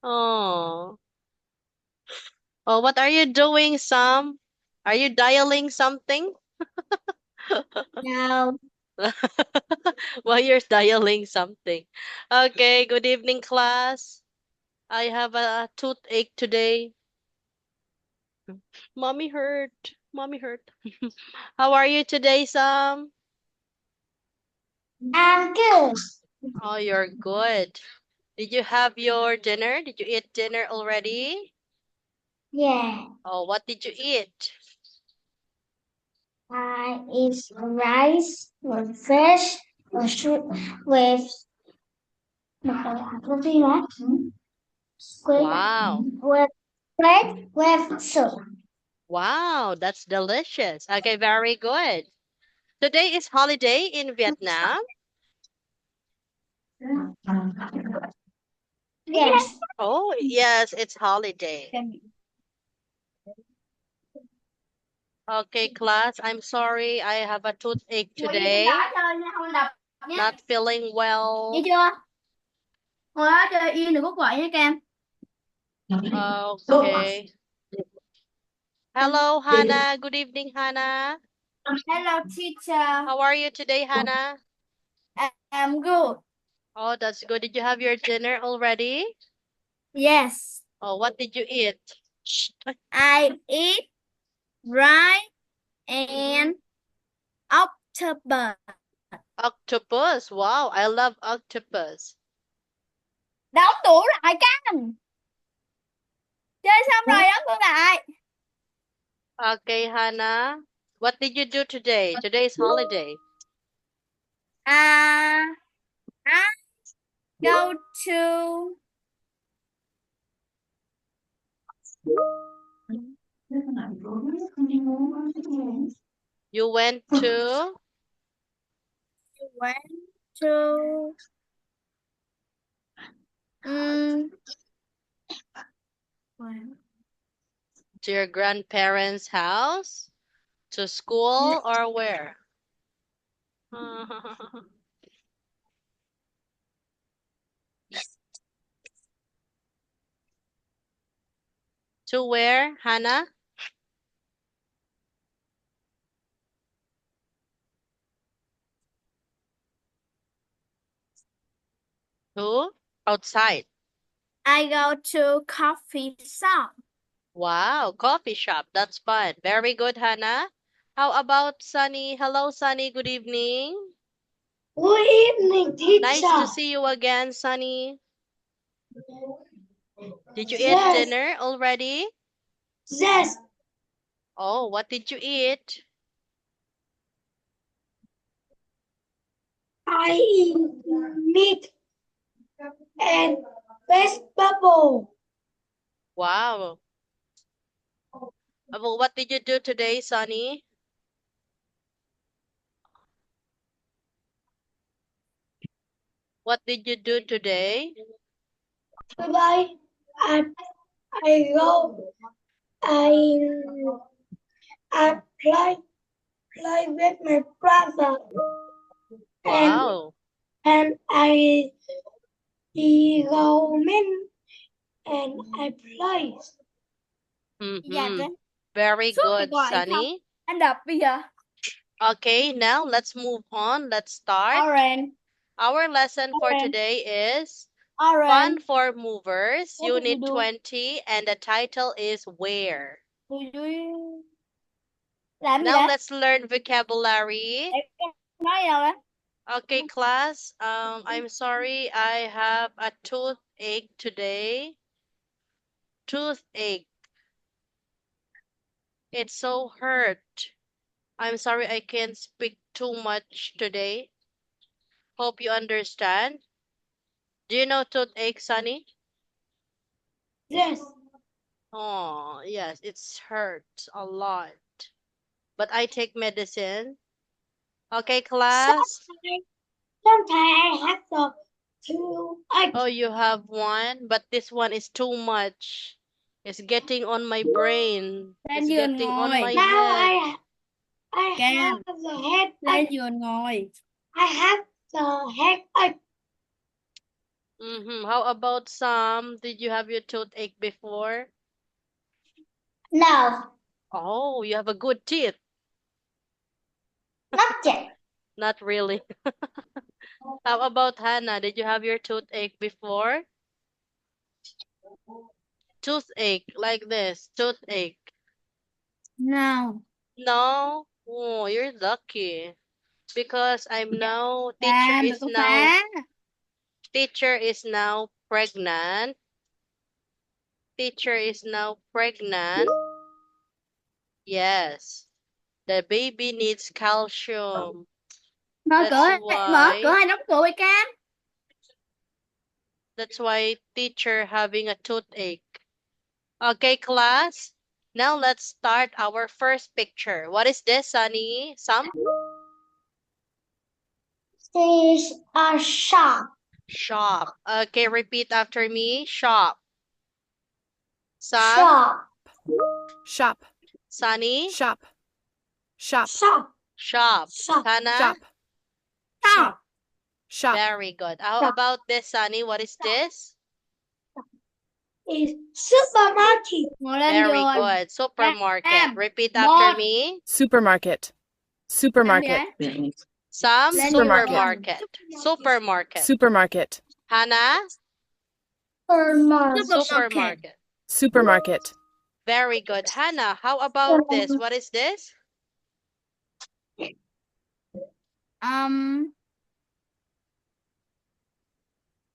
Oh. Oh, what are you doing, Sam? Are you dialing something? No. While you're dialing something. Okay, good evening, class. I have a toothache today. Mommy hurt. Mommy hurt. How are you today, Sam? I'm good. Oh, you're good. Did you have your dinner? Did you eat dinner already? Yeah. Oh, what did you eat? I eat rice with fish with what do you want? Wow. With bread with soup. Wow, that's delicious. Okay, very good. Today is holiday in Vietnam. Yes. Oh, yes, it's holiday. Okay, class, I'm sorry. I have a toothache Ngồi yên trên today. đó chơi nha, không đập nhé. Not feeling Nghe well. chưa? Ngồi đó chơi yên đừng có quậy nha Cam. Okay. Hello, Hannah. Good evening, Hannah. Hello teacher. How are you today, Hannah? I'm good. Oh, that's good. Did you have your dinner already? Yes. Oh, what did you eat? Shh. I eat rice and octopus. Octopus. Wow, I love octopus. Đóng tủ lại Cam. Chơi xong rồi đóng tủ lại. Okay, Hannah. What did you do today? Today's holiday. I go to You went to went to um your grandparents' house? To school or where? To where, Hannah? To outside. I go to coffee shop. Wow, coffee shop. That's fun. Very good, Hannah. How about Sunny? Hello, Sunny. Good evening. Good evening, Nice to teacher. see you again, Sunny. Did you eat Yes, dinner already? yes. Oh, what did you eat? I eat meat and vegetable. Wow. Well, what did you do today, Sunny? What did you do today? Today, I I go. I I play with my brother and Wow. I he go in and I play. Dạ Mm-hmm. trên Very suốt ngày good, gọi không? Sunny. Anh đập bây giờ. Okay, now let's move on. Let's start. Orange, Our lesson for orange, today is Fun orange. for Movers, What did you Unit do? 20, and the title is Where. Did you làm gì Now đấy? let's learn vocabulary. Để em nói gì đâu đấy? Okay, class. I'm sorry, I have a toothache today. Toothache. It's so hurt. I'm sorry I can't speak too much today. Hope you understand. Do you know toothache, Sunny? Yes. Oh, yes, it's hurt a lot. But I take medicine. Okay, class. Sometimes, sometimes I have to Oh, you have one, but this one is too much. It's getting on my brain. lên It's giường getting on ngồi. my Now head. I Cam, have the headache. lên giường ngồi. I have the headache. How about Sam? Did you have your toothache before? No, Oh, you have a good teeth. not yet. Not really. How about Hannah? Did you have your toothache before? Toothache, like this. Toothache. No. No? Oh, you're lucky. Because I'm Dạ. now, Đừng có phá. teacher is now pregnant. Teacher is now pregnant. Yes. The baby needs calcium. Mở That's cửa, mở cửa why, hay đóng cửa vậy Cam? that's why teacher having a toothache. Okay, class. Now let's start our first picture. What is this, Sunny? Some? This is a shop. Shop. Okay, repeat after me. Shop. Sam? Shop. Shop. Sunny? Shop. Shop. Shop. Shop. Shop. Hannah? Shop. Shop. Shop. Very good. How Shop. about this, Sunny? What is this? Is supermarket. Ngồi lên Very giường. good. Supermarket. Cam. Repeat Một. after me. Supermarket. Supermarket. Some Lên supermarket. Supermarket. Supermarket. Hannah? Supermarket. Supermarket. Very good. Hannah, how about this? What is this?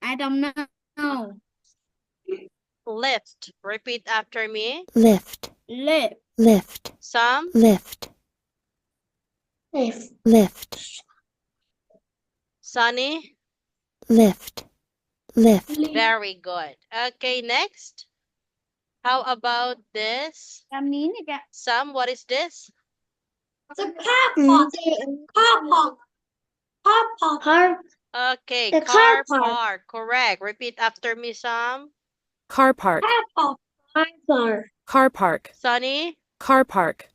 I don't know. Lift. Repeat after me. Lift, Lift. lift, Some lift, Lift. lift, Sunny. lift, lift, Very good. Okay, next. How about this? Cam nín đi Cam. Some, what is this? The car park. Car park. Car park. Car. Okay, The car car park. park. Correct. Repeat after me, Sam. Car park. Park. Car. Car park. Sunny. Car park.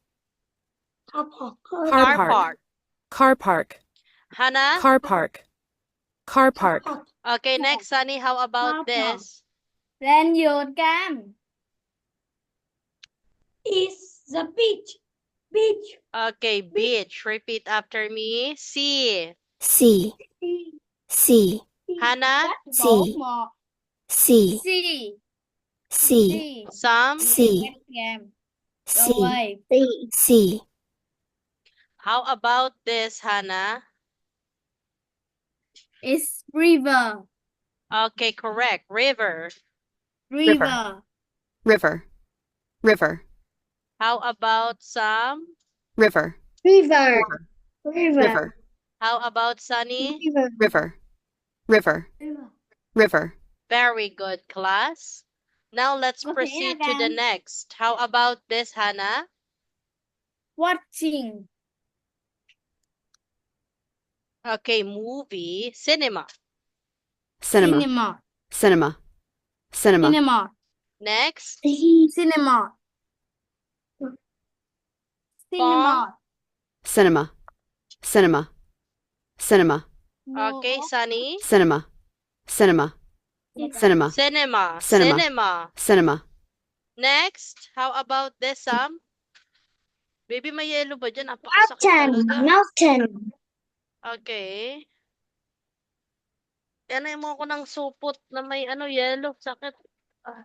Car park. Car Car park. park. Car park. Hannah. Car park. Car park. Okay, next, Sunny. How Car about park. this? Lên giường Cam. Is the beach. Beach. Okay, beach. Repeat after me. Sea. C, C, Hannah. C, C, C. C, Some. C, Cam. C, Rồi. C, How about this, Hannah? Is river. Okay, correct. River. River. River. River. How about some? River. River. River. River. How about Sunny? River. River. River. Very good, class. Now let's Okay, proceed to the again. next. How about this, Hannah? Watching. Okay, movie. Cinema. Cinema. Cinema. Cinema. Cinema. Cinema. Next. Cinema. Cinema. Cinema. Cinema. Cinema. Okay, Sunny. Cinema. Cinema. Cinema. Cinema. Cinema. Cinema. Cinema. Next. How about this, Sam? Baby, may yellow ba dyan? Napakasakit talaga. Mountain. Okay. Yanay mo ako ng supot na may yellow. Sakit. Ah.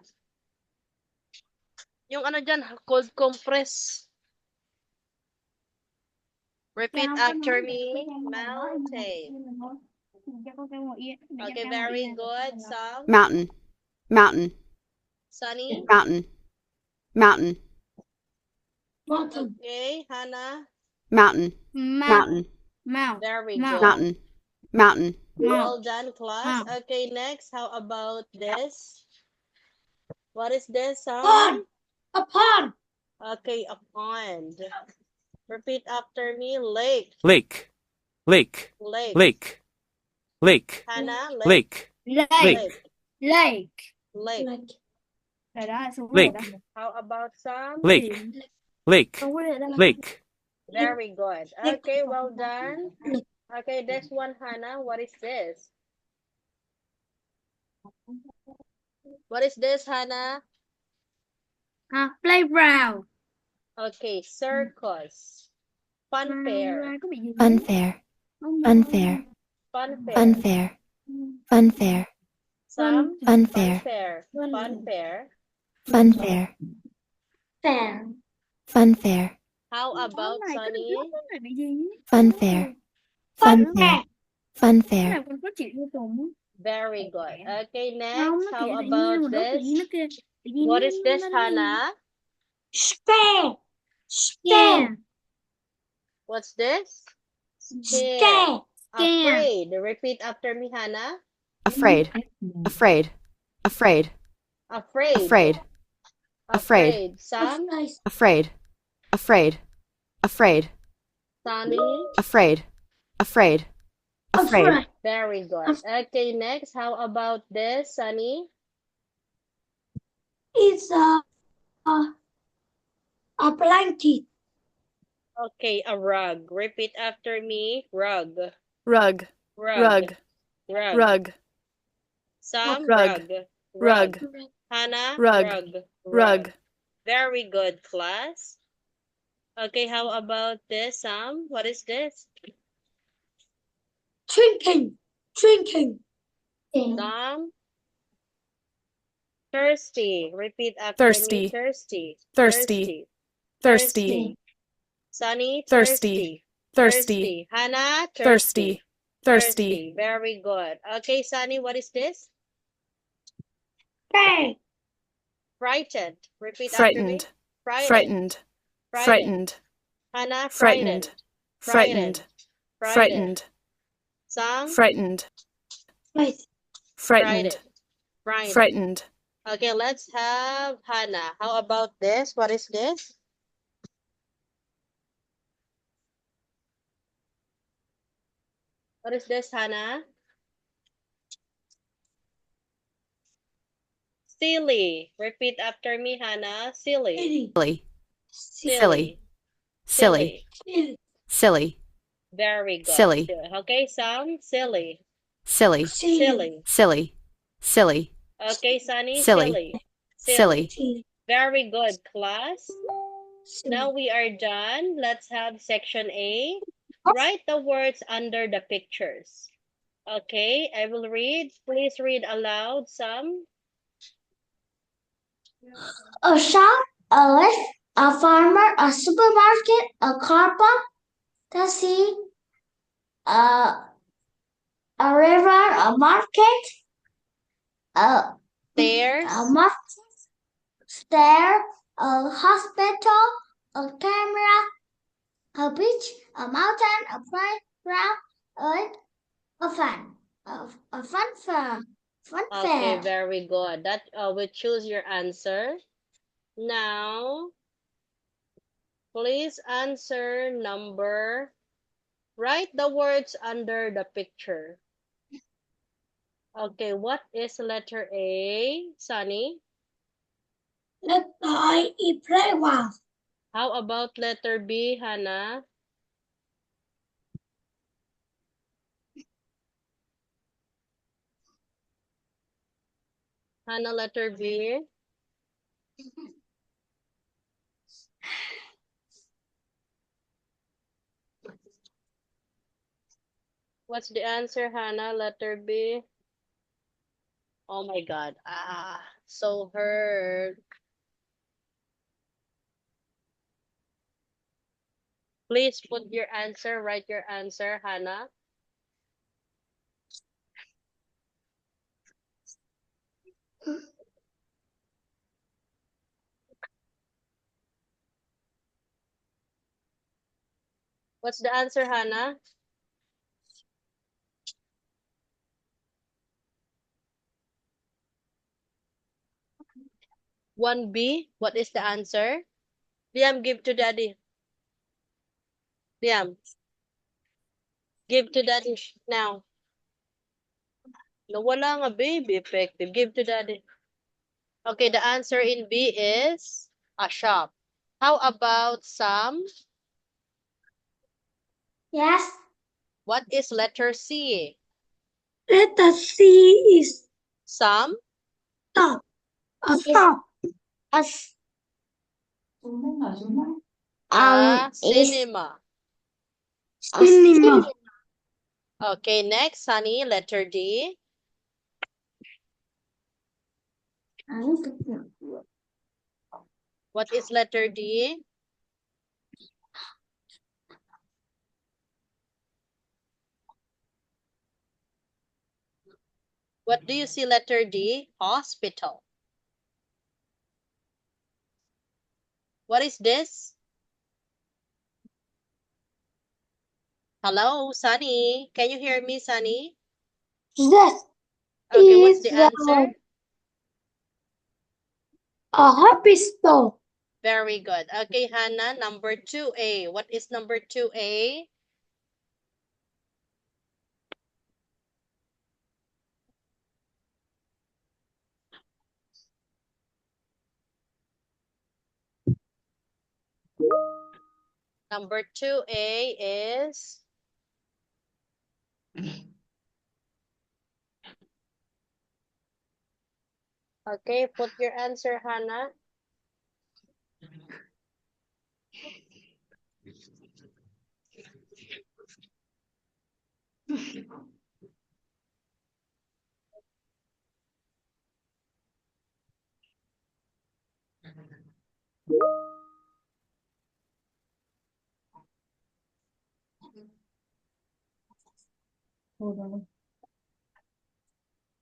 Yung dyan, cold compress. Repeat after me. Mountain. Okay, very good. Sam. Mountain. Mountain. Sunny. Mountain. Mountain. Okay, Hannah. Mountain. Mountain. Mountain. Very Mount. good. Mountain. Mountain. Well done, class. Mount. Okay, next. How about this? What is this, Sam? Pond. A pond. Okay, a pond. Repeat after me. Lake. Lake. Lake. Lake. Lake. Lake. Hannah. Lake. Lake. Lake. Lake. Lake. Rồi đó, xuống Lake. rồi đó. How about some? Lake. Lake. Xuống rồi đó. Lake. Very good. Okay, well done. Okay, this one, Hannah. What is this? What is this, Hannah? Playground. Okay, circus. Fun fair. Có bị gì Unfair. không? Unfair. Fun fair. Unfair. Unfair. Some Unfair. fun fair. Fun fair. Funfair. Fair. Funfair. How about Cái Sunny? này bị gì? Funfair. Funfair. Cái Funfair. này còn có chuyện vô cùng. Very good. Okay, Không, next. nó How kiểu tự nhiên about mà nó tự this? nhiên nó kia. Tự nhiên What nó- is this, nó- Hannah? Scare. Scare. What's this? Scare. Scared. Scare. Afraid. Repeat after me, Hannah. Afraid. Afraid. Afraid. Afraid. Afraid. Afraid. Sam. Afraid. Afraid. Afraid. Sunny. Afraid. Afraid. Afraid. Very good. Okay, next. How about this, Sunny? It's a blanket. Okay, a rug. Repeat after me. Rug. Rug. Rug. Rug. Rug. Rug. Sam. Rug. Rug. Rug. Hannah. Rug. Rug. Rug. Very good, class. Okay, how about this, Sam? What is this? Drinking. Drinking. Sam. Thirsty. Repeat after Thirsty. me. Thirsty. Thirsty. Thirsty. Sunny. Thirsty. Thirsty. Hannah. Thirsty. Thirsty. Very good. Okay, Sunny, what is this? Fair. Frightened. Repeat after me. Frightened. Frightened. Hannah. Frightened. Frightened. Frightened. Sam. Frightened. Frightened. Frightened. Okay, let's have Hannah. How about this? What is this? What is this, Hannah? Silly. Repeat after me, Hannah. Silly. Silly. Silly. Silly. Silly. Very good. Silly. Okay, Sam. Silly. Silly. Silly. Silly. Silly. Okay, Sunny. Silly. Silly. Very good, class. Now we are done. Let's have section A. Write the words under the pictures. Okay, I will read. Please read aloud, Sam. A shop, a lift, a farmer, a supermarket, a car pump, taxi, a river, a market, a Stairs. market, stair, a hospital, a camera, a beach, a mountain, a playground, a fan, a fun fair. Okay, very good. That will choose your answer. Now, please answer number. Write the words under the picture. Okay, what is letter A, Sunny? Letter I is playground. How about letter B, Hannah? Hannah, letter B. What's the answer, Hannah? Letter B. Oh my God. So hurt. Please put your answer, write your answer, Hannah. What's the answer, Hannah? One B. What is the answer? Liam, give to daddy. Liam, give to daddy now. Nawala nga baby effective. Give to daddy. Okay, the answer in B is a shop. How about Sam? Yes. What is letter C? Letter C is Some. Stop. A stop. A s- A is cinema. cinema. Okay, next, Sunny, letter D. What is letter D? What do you see letter D? Hospital. What is this? Hello, Sunny. Can you hear me, Sunny? That Okay, what's is the answer? a hospital. Very good. Okay, Hannah, number 2A. What is number 2A? Number 2A is okay, put your answer, Hannah.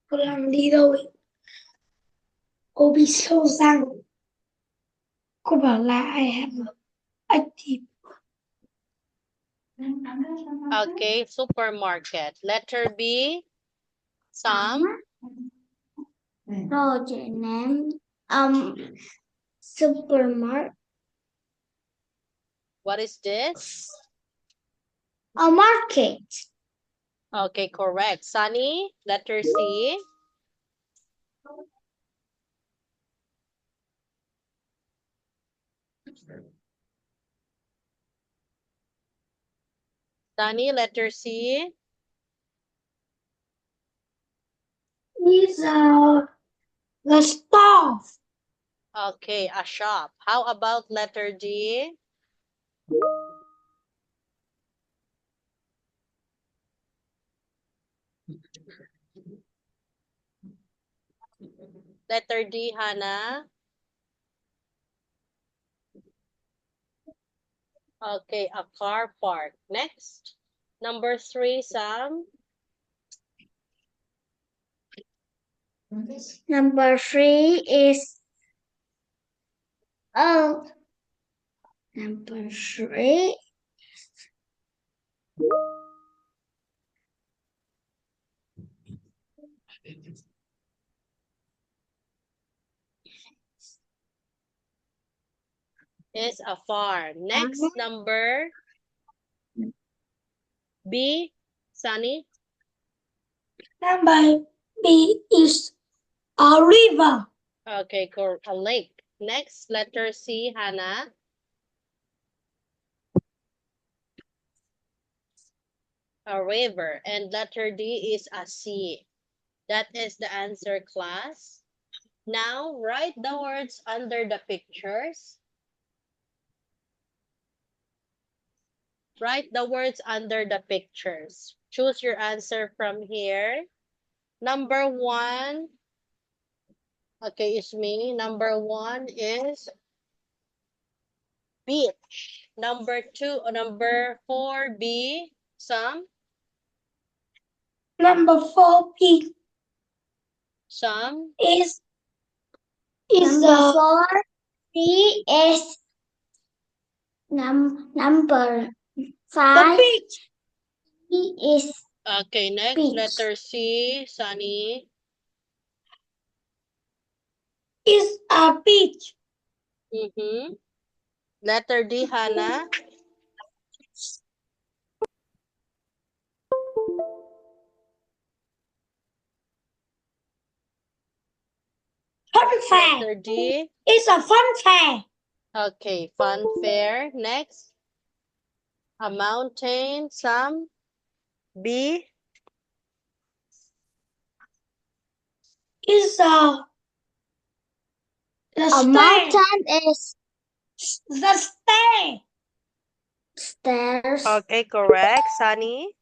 Cô làm đi rồi. Cô bị sâu răng. Cô bảo là I have active. Okay, supermarket. Letter B. Some. Rồi chị ném supermarket. What is this? A market. Okay, correct. Sunny, letter C. Sunny, letter C. Is the stove. Okay, a shop. How about letter D? Letter D, Hannah. Okay, a car park. Next. Number 3, Sam. Number 3 is number 3 Is a farm. Next, number B, Sunny. Number B is a river. Okay, a lake. Next, letter C, Hannah. A river. And letter D is a sea. That is the answer, class. Now, write the words under the pictures. Write the words under the pictures. Choose your answer from here. Number 1. Okay, it's me. Number 1 is beach. Number 2, number 4, B, some. Number 4 B Some. is number 4 B is number 5 B is Okay, next, beach. letter C, Sunny. Is a beach. Letter D, Hannah. Fun fair. Letter D. It's a fun fair. Okay, fun fair. Next. A mountain, some. B. is the A stair. mountain is The stair stairs. Okay, correct. Sunny?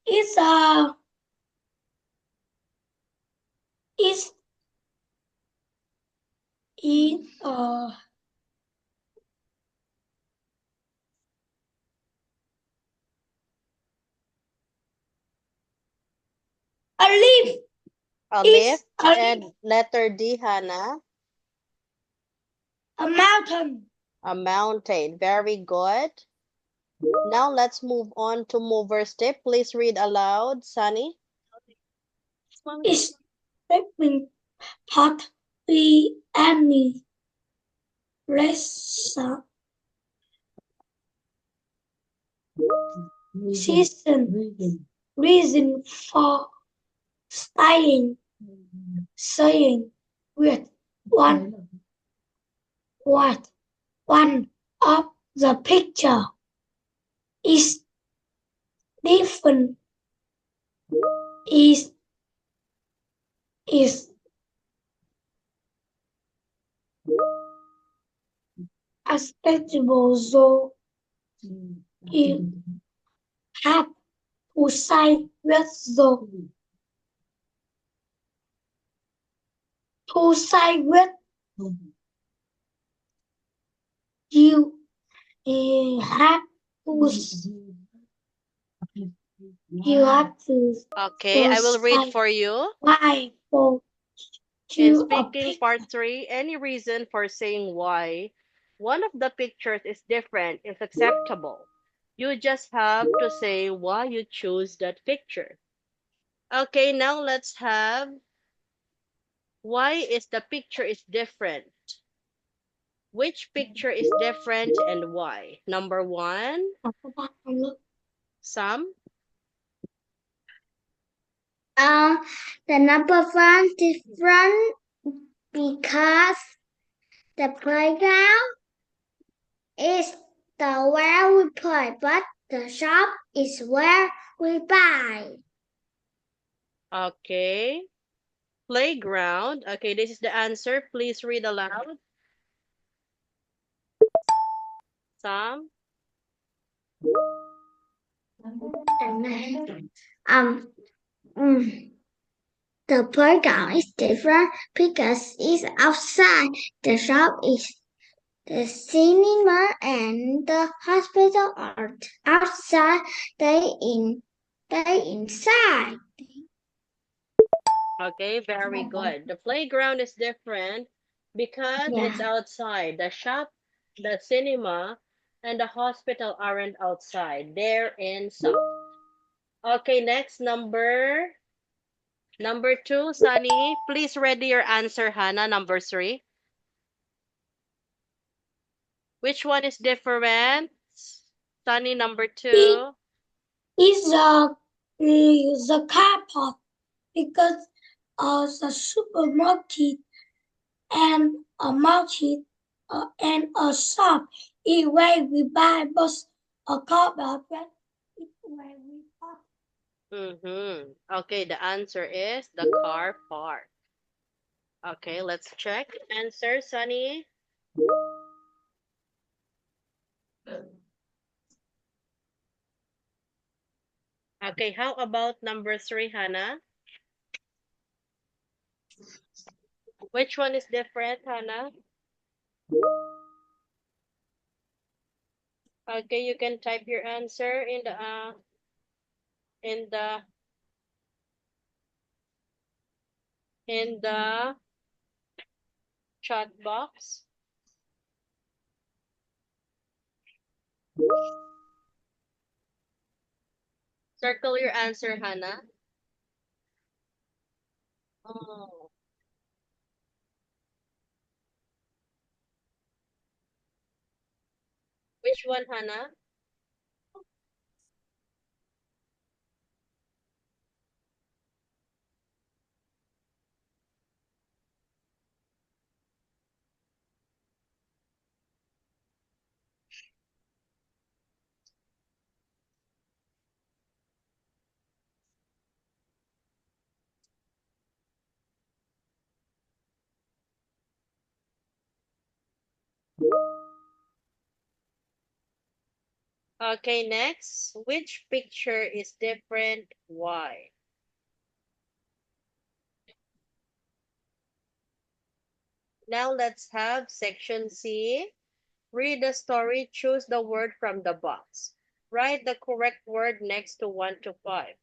is is in a leaf. A It's lift. a And letter D, Hannah? A mountain. A mountain. Very good. Now let's move on to mover's tip. Please read aloud, Sunny. Is stepping pot the any lesson reason for staying saying with what one of the picture is different is acceptable, so you have to say with the to say with you have to you have to Okay, I will read say for you. why for In to a speaking part 3, any reason for saying why one of the pictures is different is acceptable. You just have to say why you choose that picture. Okay, now let's have why is the picture is different? Which picture is different and why? Number 1, Sam. The number one different because the playground is the where we play, but the shop is where we buy. Okay. Playground. Okay, this is the answer. Please read aloud. Sam. Um, mm, the playground is different because it's outside. The shop is the cinema and the hospital are outside. They inside. Okay, very good. The playground is different because it's Yeah. outside. The shop, the cinema, and the hospital aren't outside. They're inside. Okay, next number 2, Sunny. Please ready your answer, Hannah. Number 3. Which one is different? Sunny, number 2. is the car park because the supermarket and a market and a shop is where we buy bus a car park is where we park. Mm-hmm. Okay, the answer is the car park. Okay, let's check. Answer, Sunny. Okay, how about number 3, Hannah? Which one is different, Hannah? Okay, you can type your answer in the in the chat box. Circle your answer, Hannah. Oh. Which one, Hannah? Okay, next. Which picture is different? Why? Now let's have section C. Read the story, choose the word from the box. Write the correct word next to 1 to 5.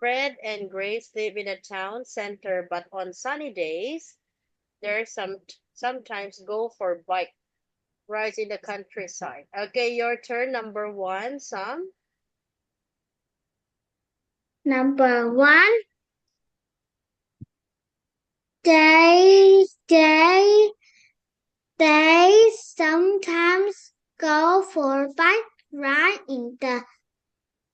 Fred and Grace live in a town center, but on sunny days, they sometimes go for bike rides in the countryside. Okay, your turn. Number 1, Sam. Number 1. They sometimes go for bike ride in the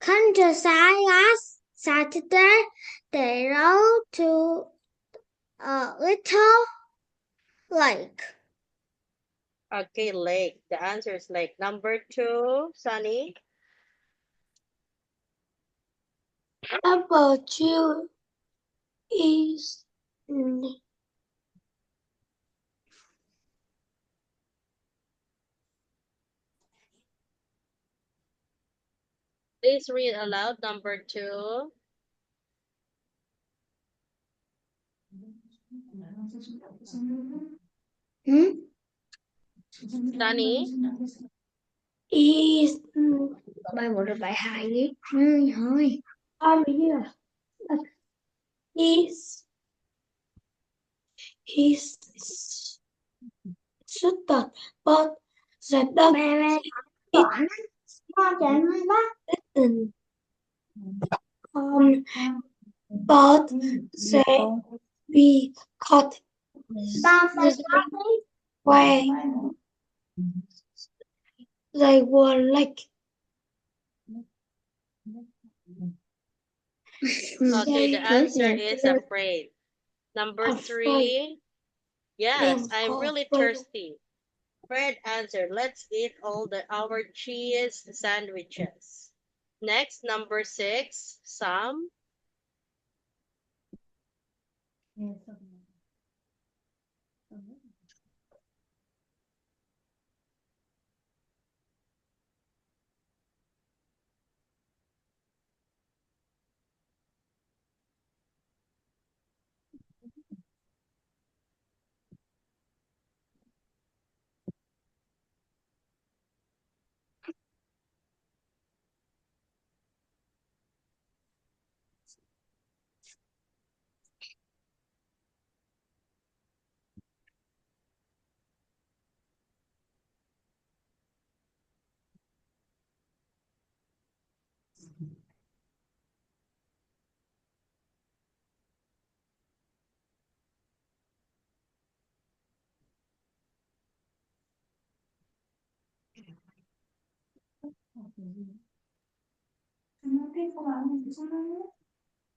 countryside. Last Saturday, they rode to a little lake. Okay, lake. The answer is lake. Number 2, Sunny. Number 2 is Please read aloud. Number 2. Sunny. is Bài 1 rồi bài 2 đi. Thôi. here. Is shooter, but the dog didn't. But we caught where they were like Okay, the answer is Afraid. afraid. Number Afraid. 3. Yes, Yes, I'm really afraid. thirsty. Fred answered, let's eat all our cheese sandwiches. Next, number 6, Sam.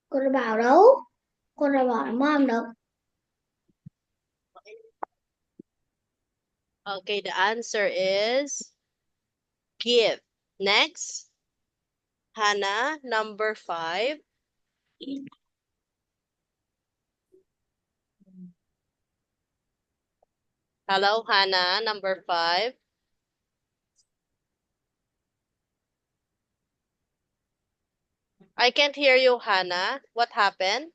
Cô đã bảo đâu? Cô đã bảo là mom đâu? Okay, the answer is give. Next, Hannah, number 5. Hello, Hannah, number 5. I can't hear you, Hannah. What happened?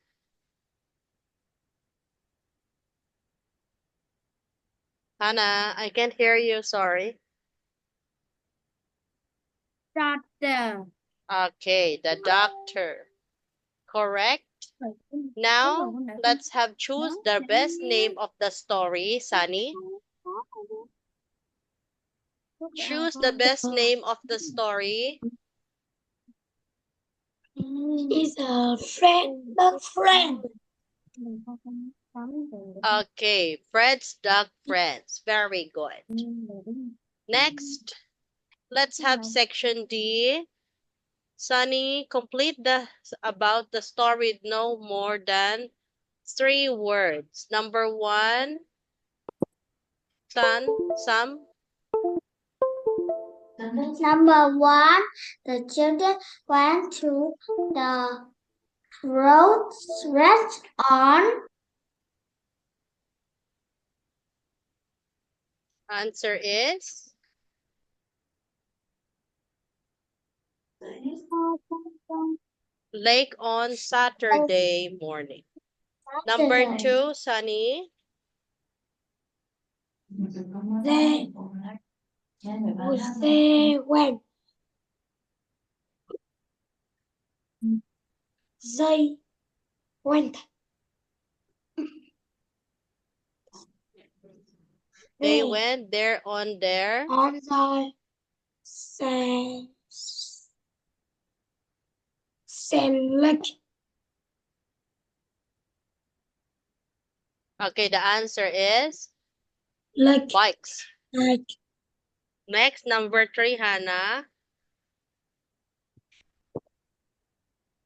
Hannah, I can't hear you, sorry. Doctor. Okay, the doctor. Correct. Now, let's have choose the best name of the story, Sunny. Choose the best name of the story. Is a friend, the friend. Okay, Fred's Dog Friends. Very good. Next, let's have section D. Sunny, complete about the story with no more than 3 words. Number 1, Sam. Number 1, the children went to the Rest on Answer is lake on Saturday morning. Number Saturday. 2, Sunny. They went. They went. They went there on their on the same lake. Okay, the answer is Lake. bikes. Like Next, number 3, Hannah.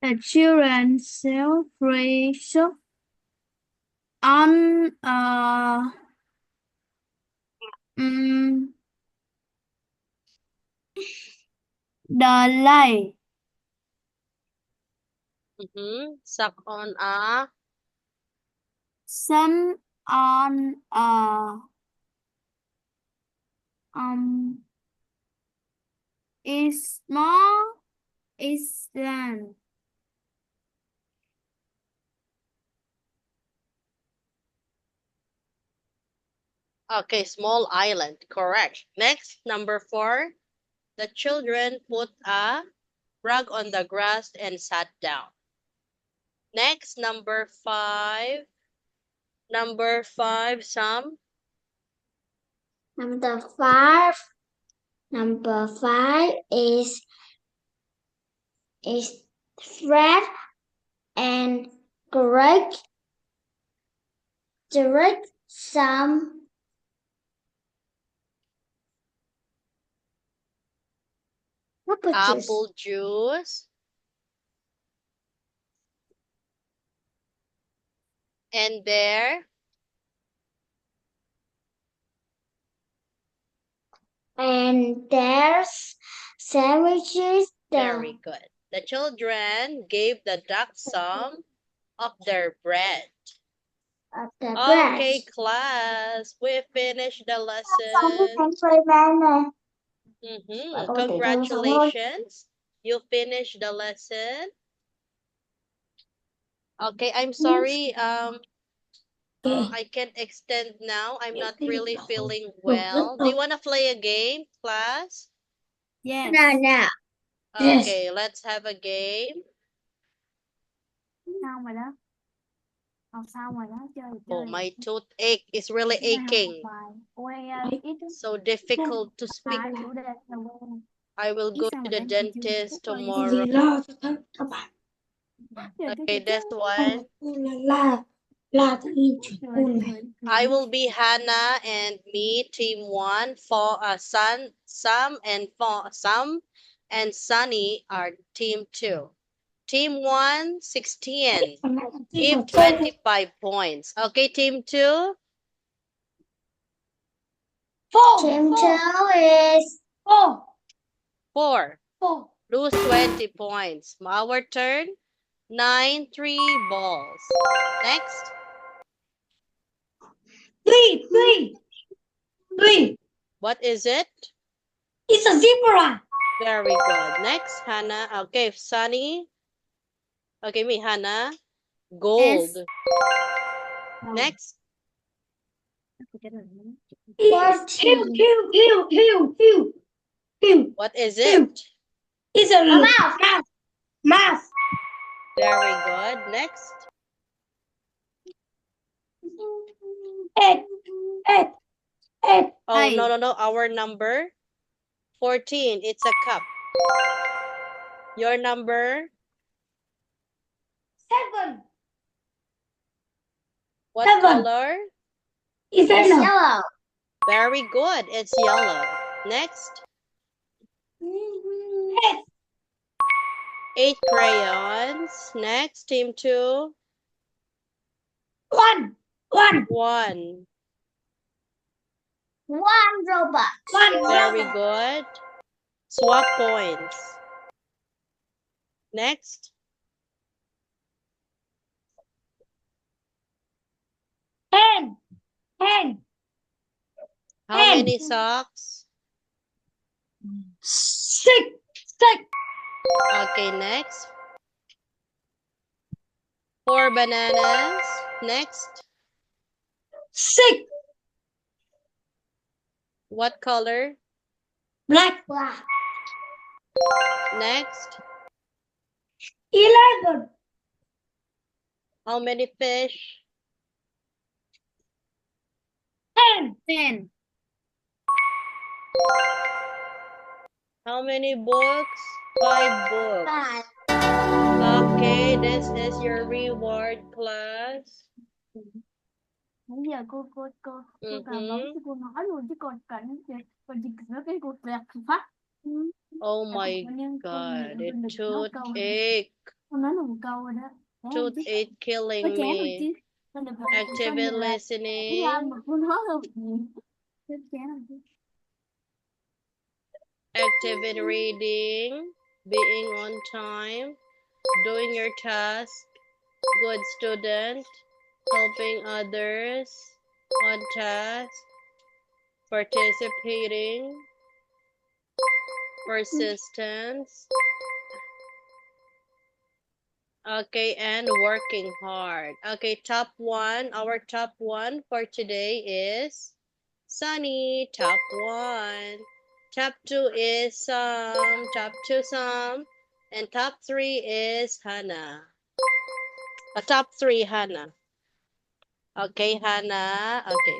The children sell free shop on the lake. Suck on a Some on is small island. okay, small island. Correct. Next, number 4. The children put a rug on the grass and sat down. Next, number 5. Number 5, Sam. Number 5. Number 5 is Fred and Greg direct some Apple juice. And there. and there's sandwiches. Very good. The children gave the duck some of their bread. Of the Okay, bread. class, we finished the lesson. Congratulations. You finished the lesson. Okay, I'm sorry. I can't extend now. I'm not really feeling well. Do you want to play a game, class? Yes. No. Yes. Okay, let's have a game. Xong rồi đó. Học xong rồi đó. Chơi. Oh, my toothache is really aching. So difficult to speak. I will go to the dentist tomorrow. Okay, this one. I will be Hannah and me, team 1, for Sam and Sunny are team 2. Team 1, 16. Give 25 points. Okay, team 2. Team 2 is 4. Lose 20 points. Our turn. 9, 3 balls. Next. 3. What is it? It's a zebra. Very good. Next, Hannah. Okay, Sunny. Okay, me, Hannah. Gold. S. Next. What is it? It's a mouse. Very good. Next. 8. Oh, Hey. no. Our number 14. It's a cup. Your number? 7. What 7. color? It's yellow. Very good. It's yellow. Next. 8 crayons. Next, team 2. 1. 1. One robot. Very good. Swap points. Next. 10. 10. How 10. many socks? 6. 6. Okay, next. 4 bananas. Next. 6. What color? Black. Next. 11. How many fish? 10. 10. How many books? 5 books. 5. Okay, this is your reward, class. Bây giờ cô càng bấm cho cô nói luôn chứ còn cảnh còn chỉ nói cái cô lẹt phát. Oh my God, the toothache. Con nói là một câu rồi đó. Toothache Có killing chén rồi me. chứ. Nên là phải Active Cái listening. làm mà cô nói hơn nhiều. Chết chén rồi chứ. Active in reading. Being on time. Doing your task. Good student. Helping others. On task. Participating. Persistence. Okay, and working hard. Okay, top 1. Our top 1 for today is Sunny. Top 1. Top 2 is Sam. Top 2 Sam. And top 3 is Hannah. Top 3 Hannah. Okay, Hannah. Okay.